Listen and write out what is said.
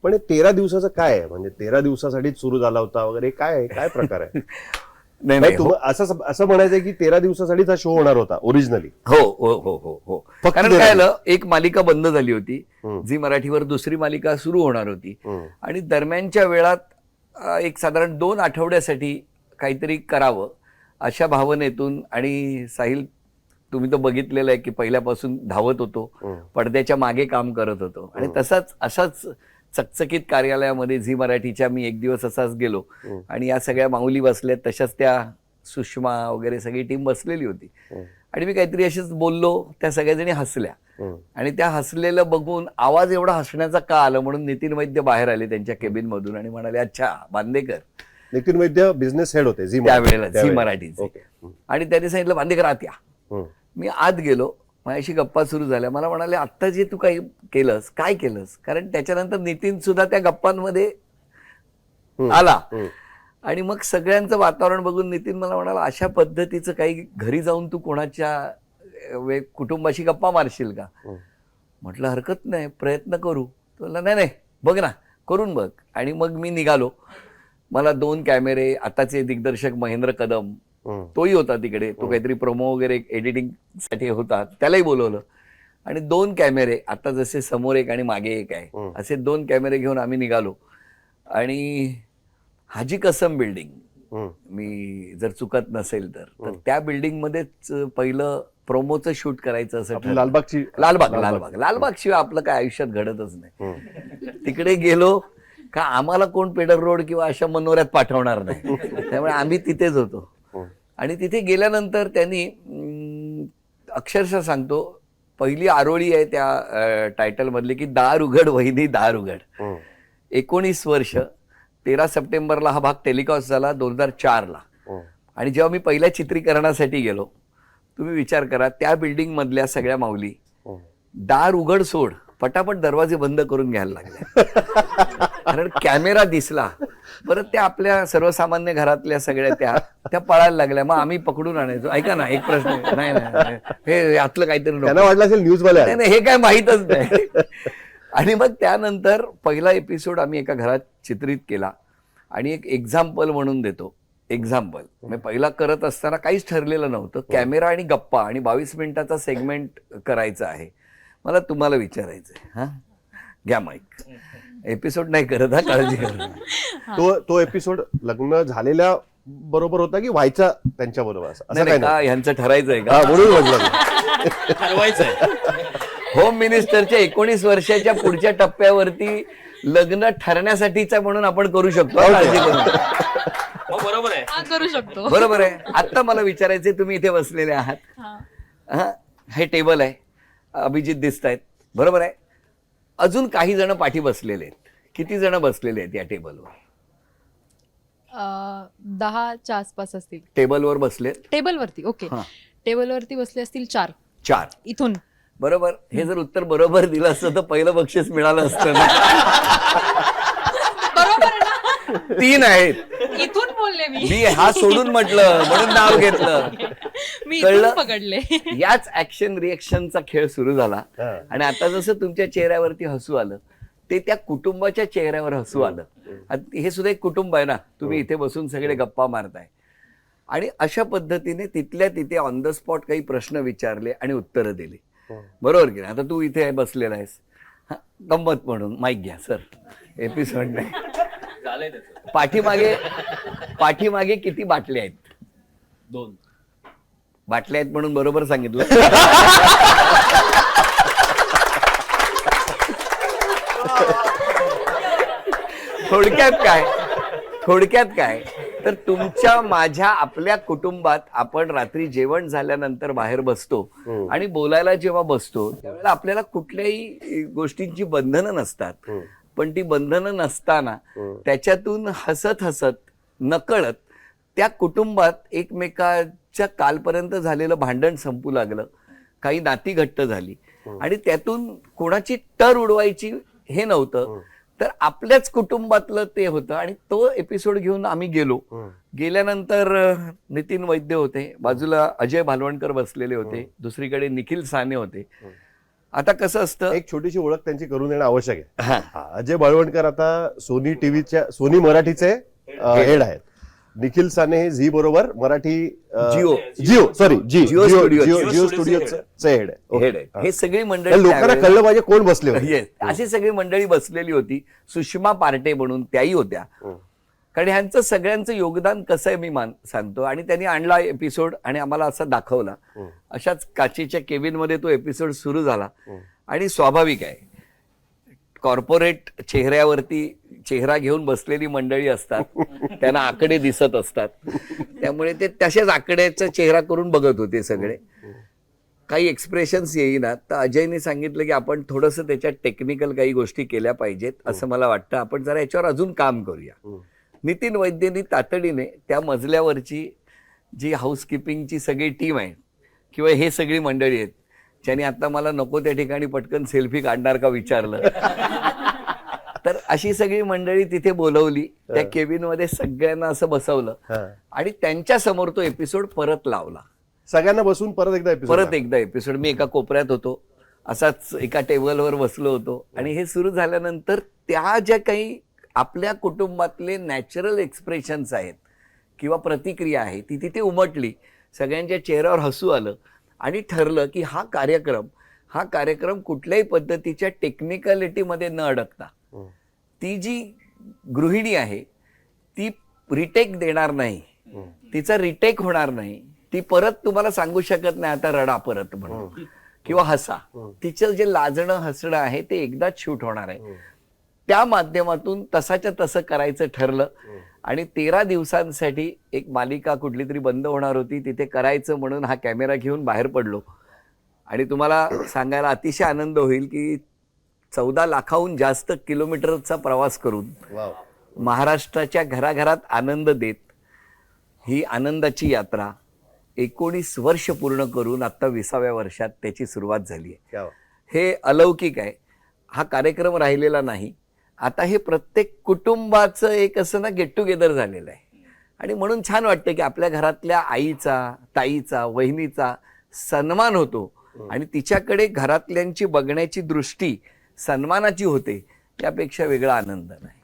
पण हे 13 दिवसाचं काय आहे? म्हणजे 13 दिवसासाठीच सुरू झाला होता वगैरे, काय काय प्रकार आहे? नाही नाही, हो असं म्हणायचंय की 13 दिवसासाठीच हा शो होणार होता ओरिजिनली. हो हो हो हो हो. फक्त कारण 13 काय झालं, एक मालिका बंद झाली होती, हम्म. झी मराठीवर दुसरी मालिका सुरू होणार होती हम्म. आणि दरम्यानच्या वेळात एक साधारण 2 आठवड्यासाठी काहीतरी करावं अशा भावनेतून. आणि साहिल, तुम्ही तर बघितलेलं आहे की पहिल्यापासून धावत होतो, पडद्याच्या मागे काम करत होतो आणि अशाच चकचकीत कार्यालयामध्ये झी मराठीच्या मी एक दिवस असाच गेलो आणि या सगळ्या माऊली बसल्यात, तशाच त्या सुषमा वगैरे सगळी टीम बसलेली होती आणि मी काहीतरी अशीच बोललो, त्या सगळ्याजणी हसल्या आणि त्या हसलेलं बघून आवाज एवढा हसण्याचा का आलं म्हणून नितीन वैद्य बाहेर आले त्यांच्या केबिन मधून आणि म्हणाले, अच्छा बांदेकर. नितीन वैद्य बिझनेस हेड होते त्यावेळेला झी मराठीचे. आणि त्यांनी सांगितलं, बांदेकर आत या. मी आत गेलो, माझ्याशी गप्पा सुरू झाल्या. मला म्हणाले, आत्ता जे तू काही केलंस, काय केलंस? कारण त्याच्यानंतर नितीन सुद्धा त्या गप्पांमध्ये आला आणि मग सगळ्यांचं वातावरण बघून नितीन मला म्हणाला, अशा पद्धतीचं काही घरी जाऊन तू कोणाच्या कुटुंबाशी गप्पा मारशील का? म्हटलं हरकत नाही, प्रयत्न करू. तो म्हणला, नाही नाही, बघ ना, करून बघ. आणि मग मी निघालो. मला 2 कॅमेरे, आताचे दिग्दर्शक महेंद्र कदम तोही होता तिकडे, तो काहीतरी प्रोमो वगैरे एडिटिंग साठी होता, त्यालाही बोलवलं. आणि 2 कॅमेरे, आता जसे समोर एक आणि मागे एक आहे, असे 2 कॅमेरे घेऊन आम्ही निघालो. आणि हाजी कसम बिल्डिंग, मी जर चुकत नसेल तर त्या बिल्डिंग मध्येच पहिलं प्रोमोचं शूट करायचं असं ठरलं. लालबाग शिवाय आपलं काय आयुष्यात घडतच नाही. तिकडे गेलो का आम्हाला कोण पेडर रोड किंवा अशा मनोऱ्यात पाठवणार नाही, त्यामुळे आम्ही तिथेच होतो. आणि तिथे गेल्यानंतर त्यांनी अक्षरशः सांगतो, पहिली आरोळी आहे त्या टायटल मधली की दार उघड वहिनी दार उघड. 19 वर्ष, 13 सप्टेंबरला हा भाग टेलिकास्ट झाला 2004ला. आणि जेव्हा मी पहिल्या चित्रीकरणासाठी गेलो, तुम्ही विचार करा, त्या बिल्डिंग मधल्या सगळ्या माऊली दार उघड सोड, पटापट दरवाजे बंद करून घ्यायला लागले. कारण कॅमेरा दिसला, परत त्या आपल्या सर्वसामान्य घरातल्या सगळ्या त्या पळायला लागल्या. मग आम्ही पकडून आणायचो. ऐका ना, एक प्रश्न, नाही नाही, हे आतलं काहीतरी त्यांना वाटलं असेल न्यूजवाले, नाही हे काय माहीतच नाही. आणि मग त्यानंतर पहिला एपिसोड आम्ही एका घरात चित्रित केला आणि एक एक्झाम्पल म्हणून देतो. एक्झाम्पल मी पहिला करत असताना काहीच ठरलेलं नव्हतं, कॅमेरा आणि गप्पा आणि 22 मिनिटाचा सेगमेंट करायचा आहे. मला तुम्हाला विचारायचंय, हा घ्या माईक. एपिसोड नाही करत, हा काळजी करा. तो एपिसोड लग्न झालेल्या बरोबर होता की व्हायचा त्यांच्या बरोबर? असं काय का ह्यांचं ठरायचंय का? म्हणून म्हटलं ठरवायचंय. होम मिनिस्टरच्या 19 वर्षाच्या पुढच्या टप्प्यावरती लग्न ठरण्यासाठीचा म्हणून आपण करू शकतो, काळजी करू. बरोबर आहे, करू शकतो. बरोबर आहे. आता मला विचारायचे, तुम्ही इथे बसलेले आहात, हा हे टेबल आहे, अभिजित दिसत आहेत, बरोबर आहे. अजून काही जण पाठी बसलेले आहेत. किती जण बसलेले आहेत या टेबलवर? 10च्या आसपास असतील. टेबलवर बसले? टेबलवरती, ओके, टेबलवरती बसले असतील 4 इथून. बरोबर. हे जर उत्तर बरोबर दिलं असतं तर पहिलं बक्षीस मिळालं असतं ना. बरोबर 3 आहेत. इथून बोलले मी हा सोडून म्हटलं म्हणून नाव घेतलं. मी कळलं? पकडले. याच ऍक्शन रिएक्शनचा खेळ सुरू झाला. आणि आता जसं तुमच्या चेहऱ्यावरती हसू आलं, ते त्या कुटुंबाच्या चेहऱ्यावर हसू आलं. हे सुद्धा एक कुटुंब आहे ना, तुम्ही इथे बसून सगळे गप्पा मारताय. आणि अशा पद्धतीने तिथल्या तिथे ऑन द स्पॉट काही प्रश्न विचारले आणि उत्तरं दिली. बरोबर की नाही? आता तू इथे बसलेला आहेस, गंमत म्हणून माईक घ्या सर, एपिसोड नाही. पाठीमागे किती बाटल्या आहेत? 2 बाटल्या आहेत म्हणून बरोबर सांगितलं. थोडक्यात काय तर तुमच्या माझ्या आपल्या कुटुंबात आपण रात्री जेवण झाल्यानंतर बाहेर बसतो आणि बोलायला जेव्हा बसतो त्यावेळेला आपल्याला कुठल्याही गोष्टींची बंधनं नसतात. पण ती बंधनं नसताना त्याच्यातून हसत नकळत त्या कुटुंबात एकमेकाच्या कालपर्यंत झालेलं भांडण संपू लागलं, काही नाती घट्ट झाली आणि त्यातून कोणाची टर उडवायची हे नव्हतं, तर आपल्याच कुटुंबातलं ते होतं. आणि तो एपिसोड घेऊन आम्ही गेलो. गेल्यानंतर नितीन वैद्य होते, बाजूला अजय भालवणकर बसलेले होते, दुसरीकडे निखिल साने होते. आता कसं असतं, एक छोटीशी ओळख त्यांची करून देणं आवश्यक आहे. हा, अजय बाळवणकर आता सोनी मराठीचे हेड आहेत. निखिल साने हे झी बरोबर मराठी जिओ स्टुडिओचे हेड आहे. हेड आहे. हे सगळी तर मंडळी लोकांना त्यावेळेला- कळलं पाहिजे कोण बसले होते. Yes. अशी सगळी मंडळी बसलेली होती. सुषमा पार्टे म्हणून त्याही होत्या. कारण ह्यांचं सगळ्यांचं योगदान कसं आहे मी सांगतो. आणि त्यांनी आणला एपिसोड आणि आम्हाला असा दाखवला. अशाच काचेच्या केबिनमध्ये तो एपिसोड सुरू झाला. आणि स्वाभाविक आहे, कॉर्पोरेट चेहऱ्यावरती चेहरा घेऊन बसलेली मंडळी असतात, त्यांना आकडे दिसत असतात, त्यामुळे ते तशाच आकड्याचा चेहरा करून बघत होते सगळे. काही एक्सप्रेशन्स येईनात. तर अजयने सांगितलं की आपण थोडंसं त्याच्यात टेक्निकल काही गोष्टी केल्या पाहिजेत असं मला वाटतं. आपण जरा याच्यावर अजून काम करूया. नितीन वैद्यनी तातडीने त्या मजल्यावरची जी हाऊसकीपिंगची सगळी टीम आहे किंवा हे सगळी मंडळी आहेत, ज्यांनी आता मला नको त्या ठिकाणी पटकन सेल्फी काढणार का विचारलं, तर अशी सगळी मंडळी तिथे बोलवली. त्या केबिनमध्ये सगळ्यांना असं बसवलं आणि त्यांच्या समोर तो एपिसोड परत लावला. सगळ्यांना बसून परत एकदा एपिसोड मी एका कोपऱ्यात होतो, असाच एका टेबलवर बसलो होतो. आणि हे सुरू झाल्यानंतर त्या ज्या काही आपल्या कुटुंबातले नॅचरल एक्सप्रेशन्स आहेत किंवा प्रतिक्रिया आहे ती तिथे उमटली. सगळ्यांच्या चेहऱ्यावर हसू आलं आणि ठरलं की हा कार्यक्रम कुठल्याही पद्धतीच्या टेक्निकॅलिटीमध्ये न अडकता, ती जी गृहिणी आहे ती रिटेक देणार नाही, तिचा रिटेक होणार नाही, ती परत तुम्हाला सांगू शकत नाही आता रडा परत म्हणून किंवा हसा. तिचं जे लाजणं हसणं आहे ते एकदाच शूट होणार आहे. त्या माध्यमातून तसाच्या तसं करायचं ठरलं. आणि 13 दिवसांसाठी एक मालिका कुठली तरी बंद होणार होती, तिथे करायचं म्हणून हा कॅमेरा घेऊन बाहेर पडलो. आणि तुम्हाला सांगायला अतिशय आनंद होईल की 14 लाखाहून जास्त किलोमीटरचा प्रवास करून महाराष्ट्राच्या घराघरात आनंद देत ही आनंदाची यात्रा 19 वर्ष पूर्ण करून आता 20व्या वर्षात त्याची सुरुवात झाली आहे. हे अलौकिक आहे. हा कार्यक्रम राहिलेला नाही. आता हे प्रत्येक कुटुंबाचं एक असं ना गेट टुगेदर झालेलं आहे. आणि म्हणून छान वाटतं की आपल्या घरातल्या आईचा, ताईचा, वहिनीचा सन्मान होतो आणि तिच्याकडे घरातल्यांची बघण्याची दृष्टी सन्मानाची होते. त्यापेक्षा वेगळा आनंद नाही.